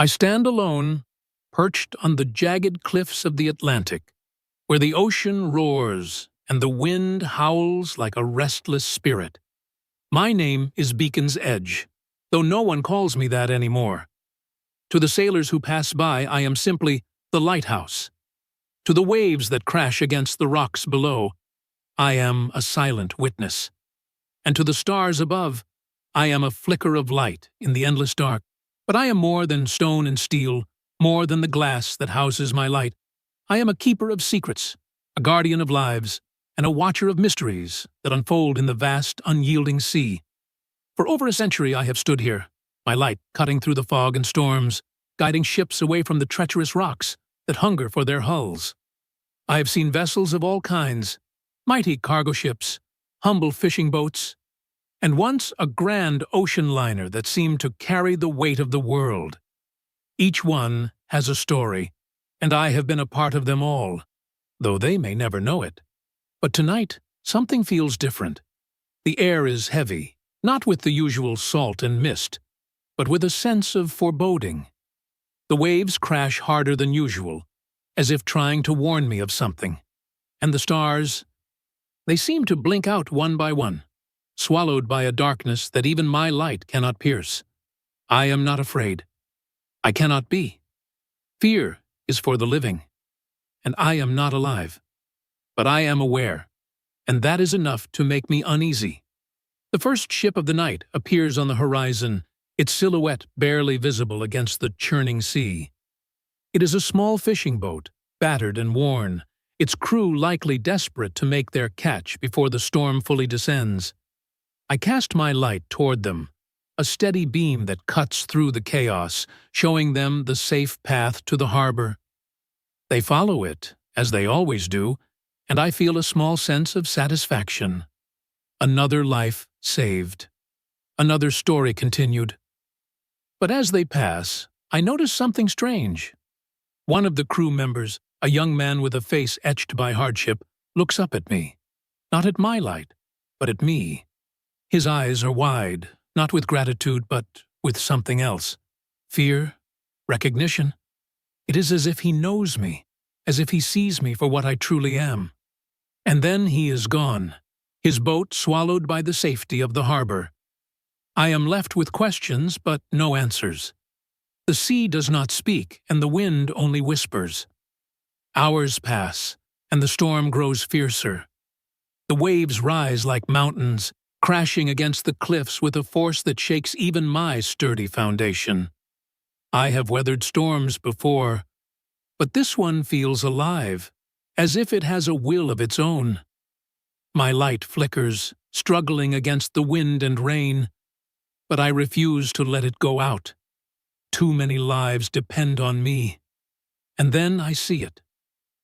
I stand alone, perched on the jagged cliffs of the Atlantic, where the ocean roars and the wind howls like a restless spirit. My name is Beacon's Edge, though no one calls me that anymore. To the sailors who pass by, I am simply the Lighthouse. To the waves that crash against the rocks below, I am a silent witness. And to the stars above, I am a flicker of light in the endless dark. But I am more than stone and steel, more than the glass that houses my light. I am a keeper of secrets, a guardian of lives, and a watcher of mysteries that unfold in the vast, unyielding sea. For over a century I have stood here, my light cutting through the fog and storms, guiding ships away from the treacherous rocks that hunger for their hulls. I have seen vessels of all kinds, mighty cargo ships, humble fishing boats, and once a grand ocean liner that seemed to carry the weight of the world. Each one has a story, and I have been a part of them all, though they may never know it. But tonight, something feels different. The air is heavy, not with the usual salt and mist, but with a sense of foreboding. The waves crash harder than usual, as if trying to warn me of something. And the stars, they seem to blink out one by one, swallowed by a darkness that even my light cannot pierce. I am not afraid. I cannot be. Fear is for the living, and I am not alive. But I am aware, and that is enough to make me uneasy. The first ship of the night appears on the horizon, its silhouette barely visible against the churning sea. It is a small fishing boat, battered and worn, its crew likely desperate to make their catch before the storm fully descends. I cast my light toward them, a steady beam that cuts through the chaos, showing them the safe path to the harbor. They follow it, as they always do, and I feel a small sense of satisfaction. Another life saved. Another story continued. But as they pass, I notice something strange. One of the crew members, a young man with a face etched by hardship, looks up at me. Not at my light, but at me. His eyes are wide, not with gratitude, but with something else. Fear, recognition. It is as if he knows me, as if he sees me for what I truly am. And then he is gone, his boat swallowed by the safety of the harbor. I am left with questions, but no answers. The sea does not speak, and the wind only whispers. Hours pass, and the storm grows fiercer. The waves rise like mountains, crashing against the cliffs with a force that shakes even my sturdy foundation. I have weathered storms before, but this one feels alive, as if it has a will of its own. My light flickers, struggling against the wind and rain, but I refuse to let it go out. Too many lives depend on me. And then I see it.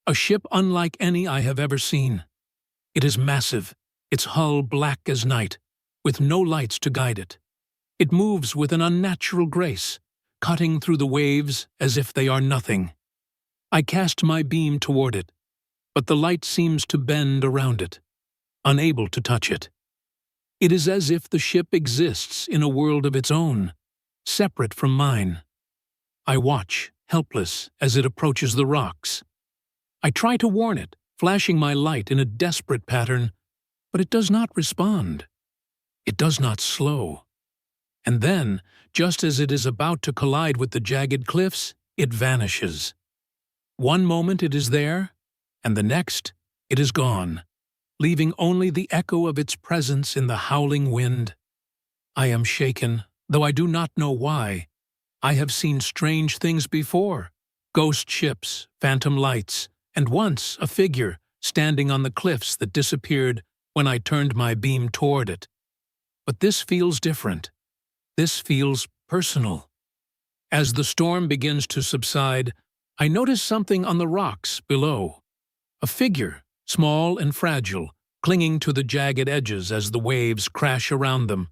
A ship unlike any I have ever seen. It is massive, its hull black as night, with no lights to guide it. It moves with an unnatural grace, cutting through the waves as if they are nothing. I cast my beam toward it, but the light seems to bend around it, unable to touch it. It is as if the ship exists in a world of its own, separate from mine. I watch, helpless, as it approaches the rocks. I try to warn it, flashing my light in a desperate pattern, but it does not respond. It does not slow. And then, just as it is about to collide with the jagged cliffs, it vanishes. One moment it is there, and the next it is gone, leaving only the echo of its presence in the howling wind. I am shaken, though I do not know why. I have seen strange things before, ghost ships, phantom lights, and once a figure standing on the cliffs that disappeared when I turned my beam toward it. But this feels different. This feels personal. As the storm begins to subside, I notice something on the rocks below. A figure, small and fragile, clinging to the jagged edges as the waves crash around them.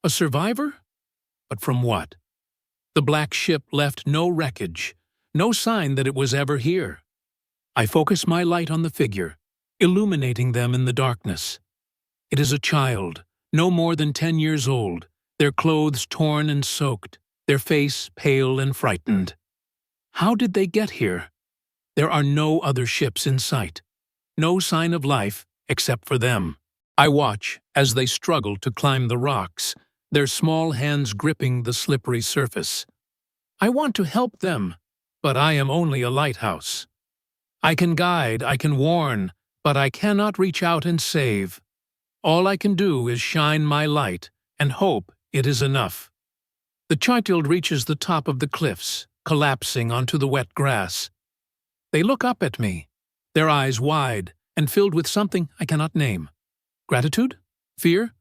A survivor? But from what? The black ship left no wreckage, no sign that it was ever here. I focus my light on the figure, illuminating them in the darkness. It is a child, no more than 10 years old, their clothes torn and soaked, their face pale and frightened. How did they get here? There are no other ships in sight. No sign of life except for them. I watch as they struggle to climb the rocks, their small hands gripping the slippery surface. I want to help them, but I am only a lighthouse. I can guide, I can warn, but I cannot reach out and save. All I can do is shine my light and hope it is enough. The child reaches the top of the cliffs, collapsing onto the wet grass. They look up at me, their eyes wide and filled with something I cannot name. Gratitude? Fear?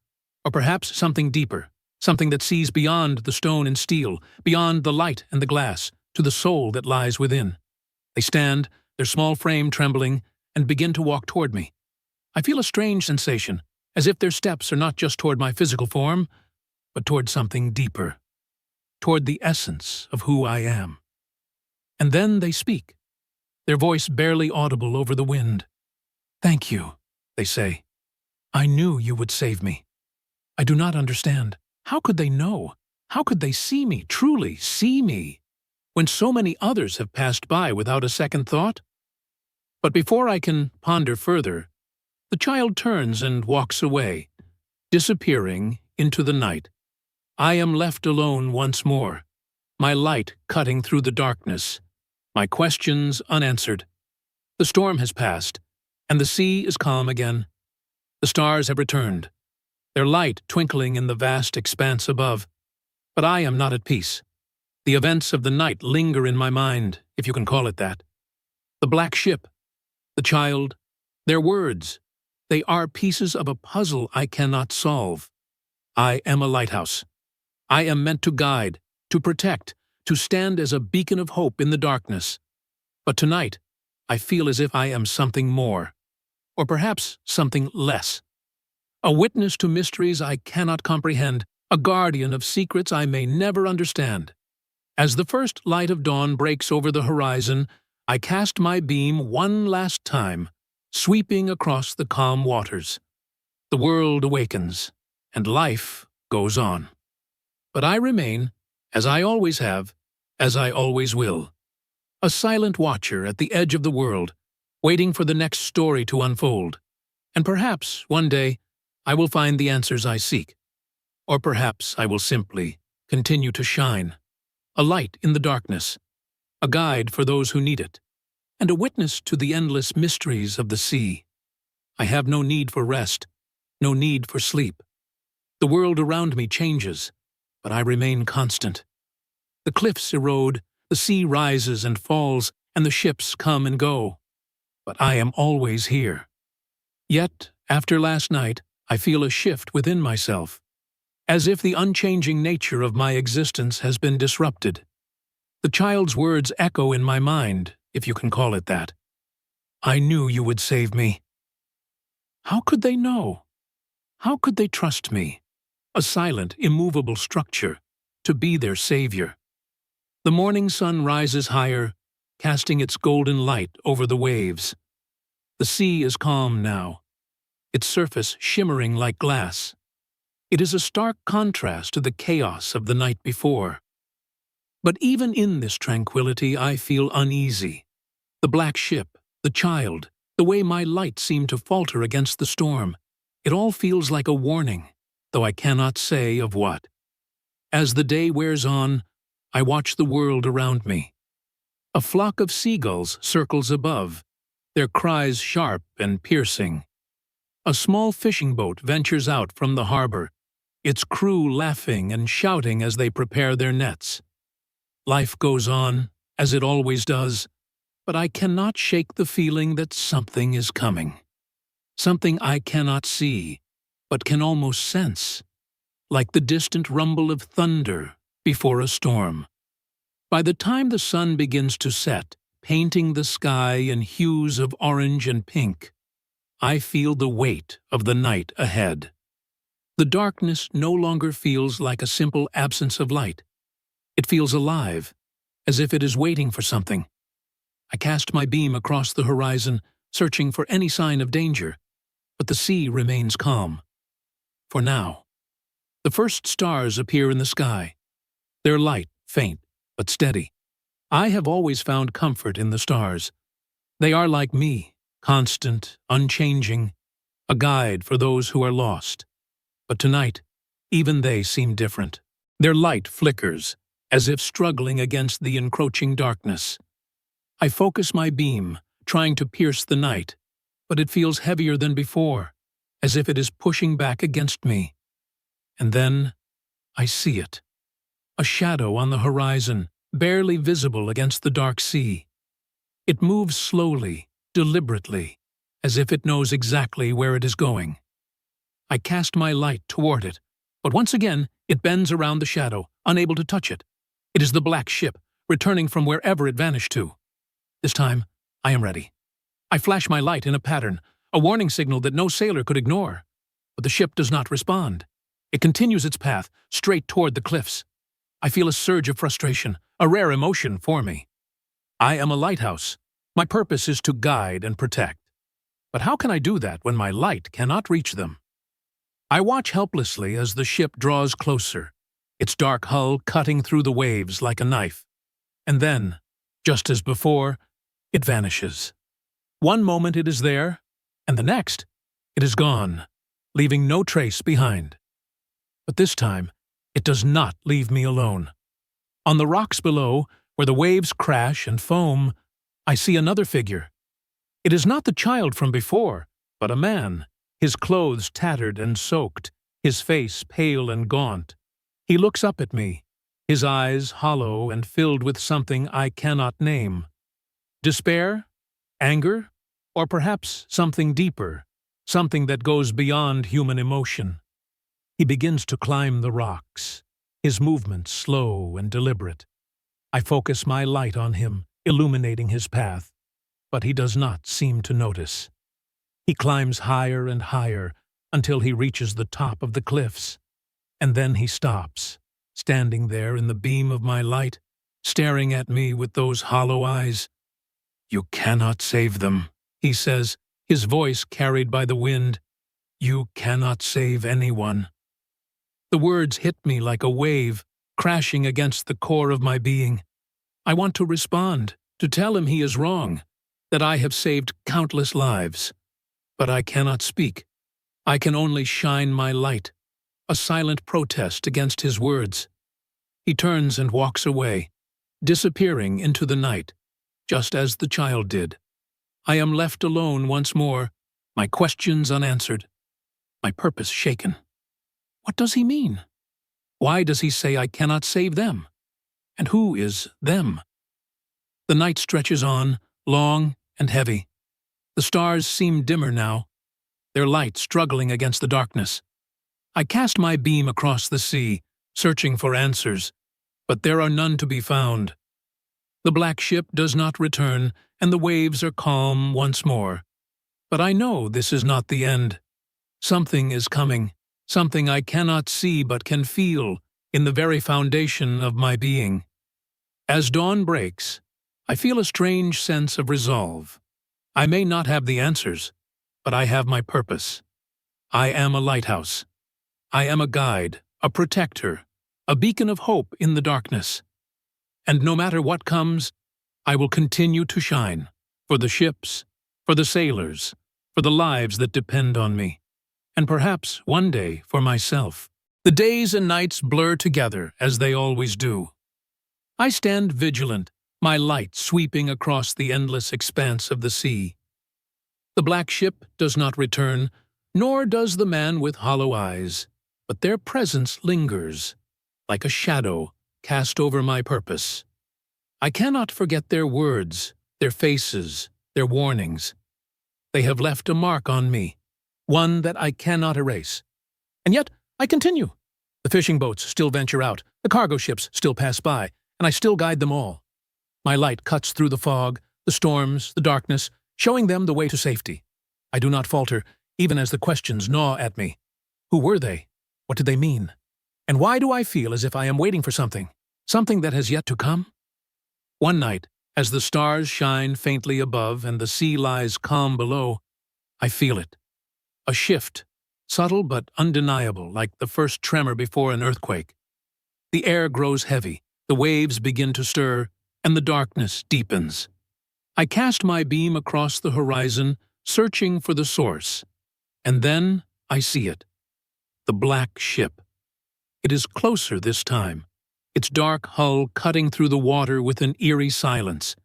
Or perhaps something deeper, something that sees beyond the stone and steel, beyond the light and the glass, to the soul that lies within. They stand, their small frame trembling, and begin to walk toward me. I feel a strange sensation, as if their steps are not just toward my physical form, but toward something deeper, toward the essence of who I am. And then they speak, their voice barely audible over the wind. "Thank you," they say. "I knew you would save me." I do not understand. How could they know? How could they see me, truly see me, when so many others have passed by without a second thought? But before I can ponder further, the child turns and walks away, disappearing into the night. I am left alone once more, my light cutting through the darkness, my questions unanswered. The storm has passed, and the sea is calm again. The stars have returned, their light twinkling in the vast expanse above. But I am not at peace. The events of the night linger in my mind, if you can call it that. The black ship, the child, their words, they are pieces of a puzzle I cannot solve. I am a lighthouse. I am meant to guide, to protect, to stand as a beacon of hope in the darkness. But tonight, I feel as if I am something more, or perhaps something less. A witness to mysteries I cannot comprehend, a guardian of secrets I may never understand. As the first light of dawn breaks over the horizon, I cast my beam one last time, sweeping across the calm waters. The world awakens, and life goes on. But I remain, as I always have, as I always will, a silent watcher at the edge of the world, waiting for the next story to unfold. And perhaps, one day, I will find the answers I seek. Or perhaps I will simply continue to shine, a light in the darkness, a guide for those who need it, and a witness to the endless mysteries of the sea. I have no need for rest, no need for sleep. The world around me changes, but I remain constant. The cliffs erode, the sea rises and falls, and the ships come and go. But I am always here. Yet, after last night, I feel a shift within myself, as if the unchanging nature of my existence has been disrupted. The child's words echo in my mind, if you can call it that. I knew you would save me. How could they know? How could they trust me, a silent, immovable structure, to be their savior? The morning sun rises higher, casting its golden light over the waves. The sea is calm now, its surface shimmering like glass. It is a stark contrast to the chaos of the night before. But even in this tranquility, I feel uneasy. The black ship, the child, the way my light seemed to falter against the storm, it all feels like a warning, though I cannot say of what. As the day wears on, I watch the world around me. A flock of seagulls circles above, their cries sharp and piercing. A small fishing boat ventures out from the harbor, its crew laughing and shouting as they prepare their nets. Life goes on, as it always does, but I cannot shake the feeling that something is coming. Something I cannot see, but can almost sense, like the distant rumble of thunder before a storm. By the time the sun begins to set, painting the sky in hues of orange and pink, I feel the weight of the night ahead. The darkness no longer feels like a simple absence of light. It feels alive, as if it is waiting for something. I cast my beam across the horizon, searching for any sign of danger, but the sea remains calm. For now. The first stars appear in the sky, their light faint but steady. I have always found comfort in the stars. They are like me, constant, unchanging, a guide for those who are lost. But tonight, even they seem different. Their light flickers, as if struggling against the encroaching darkness. I focus my beam, trying to pierce the night, but it feels heavier than before, as if it is pushing back against me. And then I see it. A shadow on the horizon, barely visible against the dark sea. It moves slowly, deliberately, as if it knows exactly where it is going. I cast my light toward it, but once again it bends around the shadow, unable to touch it. It is the black ship, returning from wherever it vanished to. This time, I am ready. I flash my light in a pattern, a warning signal that no sailor could ignore. But the ship does not respond. It continues its path, straight toward the cliffs. I feel a surge of frustration, a rare emotion for me. I am a lighthouse. My purpose is to guide and protect. But how can I do that when my light cannot reach them? I watch helplessly as the ship draws closer, its dark hull cutting through the waves like a knife. And then, just as before, it vanishes. One moment it is there, and the next, it is gone, leaving no trace behind. But this time, it does not leave me alone. On the rocks below, where the waves crash and foam, I see another figure. It is not the child from before, but a man, his clothes tattered and soaked, his face pale and gaunt. He looks up at me, his eyes hollow and filled with something I cannot name. Despair? Anger? Or perhaps something deeper, something that goes beyond human emotion. He begins to climb the rocks, his movements slow and deliberate. I focus my light on him, illuminating his path, but he does not seem to notice. He climbs higher and higher until he reaches the top of the cliffs, and then he stops, standing there in the beam of my light, staring at me with those hollow eyes. "You cannot save them," he says, his voice carried by the wind. "You cannot save anyone." The words hit me like a wave, crashing against the core of my being. I want to respond, to tell him he is wrong, that I have saved countless lives. But I cannot speak. I can only shine my light, a silent protest against his words. He turns and walks away, disappearing into the night, just as the child did. I am left alone once more, my questions unanswered, my purpose shaken. What does he mean? Why does he say I cannot save them? And who is them? The night stretches on, long and heavy. The stars seem dimmer now, their light struggling against the darkness. I cast my beam across the sea, searching for answers, but there are none to be found. The black ship does not return, and the waves are calm once more. But I know this is not the end. Something is coming, something I cannot see but can feel in the very foundation of my being. As dawn breaks, I feel a strange sense of resolve. I may not have the answers, but I have my purpose. I am a lighthouse. I am a guide, a protector, a beacon of hope in the darkness. And no matter what comes, I will continue to shine, for the ships, for the sailors, for the lives that depend on me, and perhaps one day for myself. The days and nights blur together, as they always do. I stand vigilant, my light sweeping across the endless expanse of the sea. The black ship does not return, nor does the man with hollow eyes, but their presence lingers, like a shadow cast over my purpose. I cannot forget their words, their faces, their warnings. They have left a mark on me, one that I cannot erase. And yet, I continue. The fishing boats still venture out, the cargo ships still pass by, and I still guide them all. My light cuts through the fog, the storms, the darkness, showing them the way to safety. I do not falter, even as the questions gnaw at me. Who were they? What did they mean? And why do I feel as if I am waiting for something that has yet to come? One night, as the stars shine faintly above and the sea lies calm below, I feel it. A shift, subtle but undeniable, like the first tremor before an earthquake. The air grows heavy, The waves begin to stir, and the darkness deepens. I cast my beam across the horizon, searching for the source. And then I see it. The black ship. It is closer this time, its dark hull cutting through the water with an eerie silence.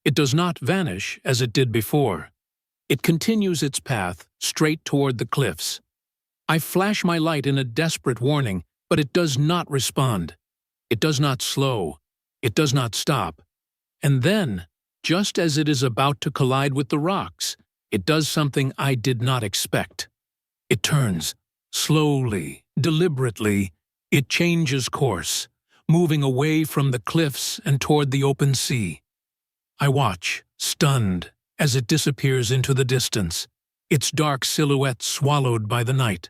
It does not vanish as it did before. It continues its path straight toward the cliffs. I flash my light in a desperate warning, but it does not respond. It does not slow. It does not stop. And then, just as it is about to collide with the rocks, it does something I did not expect. It turns. Slowly, deliberately, it changes course, moving away from the cliffs and toward the open sea. I watch, stunned, as it disappears into the distance, its dark silhouette swallowed by the night.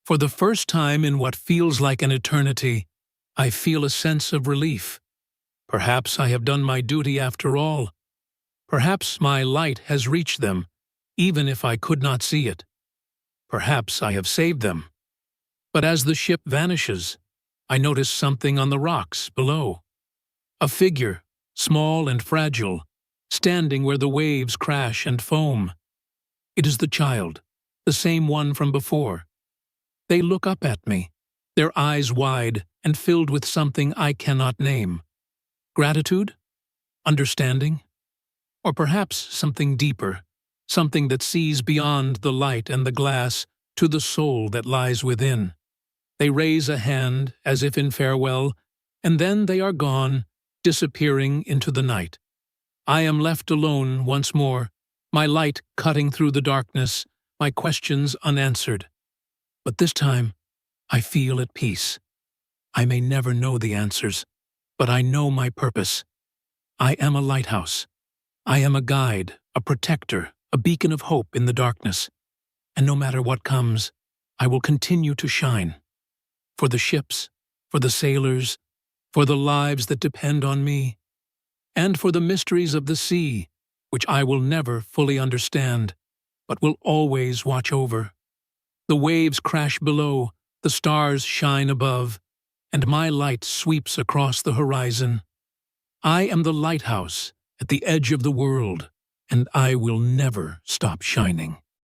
For the first time in what feels like an eternity, I feel a sense of relief. Perhaps I have done my duty after all. Perhaps my light has reached them, even if I could not see it. Perhaps I have saved them. But as the ship vanishes, I notice something on the rocks below. A figure, small and fragile, standing where the waves crash and foam. It is the child, the same one from before. They look up at me, their eyes wide and filled with something I cannot name. Gratitude? Understanding? Or perhaps something deeper, something that sees beyond the light and the glass to the soul that lies within. They raise a hand as if in farewell, and then they are gone, disappearing into the night. I am left alone once more, my light cutting through the darkness, my questions unanswered. But this time, I feel at peace. I may never know the answers, but I know my purpose. I am a lighthouse. I am a guide, a protector, a beacon of hope in the darkness. And no matter what comes, I will continue to shine. For the ships, for the sailors, for the lives that depend on me, and for the mysteries of the sea, which I will never fully understand, but will always watch over. The waves crash below, the stars shine above, and my light sweeps across the horizon. I am the lighthouse at the edge of the world, and I will never stop shining.